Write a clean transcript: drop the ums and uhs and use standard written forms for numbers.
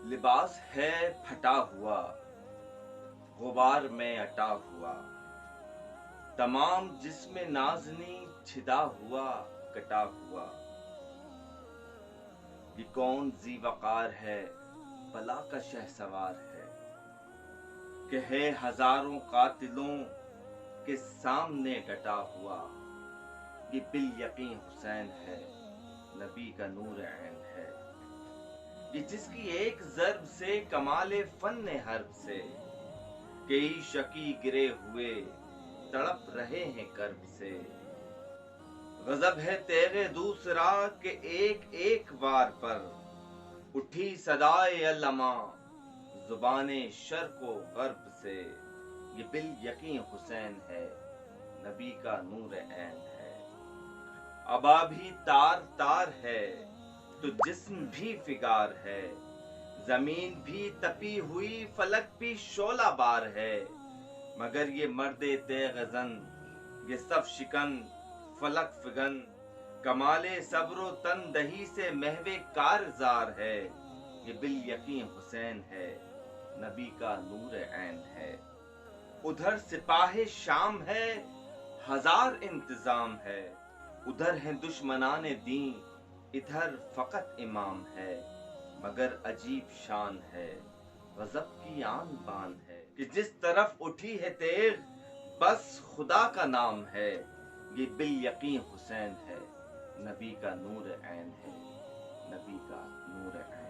لباس ہے پھٹا ہوا، غبار میں اٹا ہوا، تمام جسم نازنی چھدا ہوا کٹا ہوا۔ یہ کون ذی وقار ہے، بلا کا شہسوار ہے، کہ ہے ہزاروں قاتلوں کے سامنے ڈٹا ہوا۔ یہ بالیقین حسین ہے، نبی کا نور عین ہے، یہ جس کی ایک ضرب سے کمال فن حرب سے، کئی شکی گرے ہوئے تڑپ رہے ہیں کرب سے۔ غضب ہے تیغ دوسرا کہ ایک ایک وار پر، اٹھی صدائے علماء زبان شرق و غرب سے۔ یہ بالیقین حسین ہے، نبی کا نور عین ہے۔ ابا بھی تار تار ہے تو جسم بھی فگار ہے، زمین بھی تپی ہوئی فلک بھی شعلہ بار ہے، مگر یہ مرد تیغ زن، یہ صف شکن فلک فگن، کمال صبر و تن دہی سے محو کارزار ہے۔ یہ بالیقین حسین ہے، نبی کا نور عین ہے۔ ادھر سپاہ شام ہے، ہزار انتظام ہے، ادھر ہیں دشمنان دین، ادھر فقط امام ہے، مگر عجیب شان ہے، غضب کی آن بان ہے، کہ جس طرف اٹھی ہے تیغ بس خدا کا نام ہے۔ یہ بالیقین حسین ہے، نبی کا نور عین ہے، نبی کا نور عین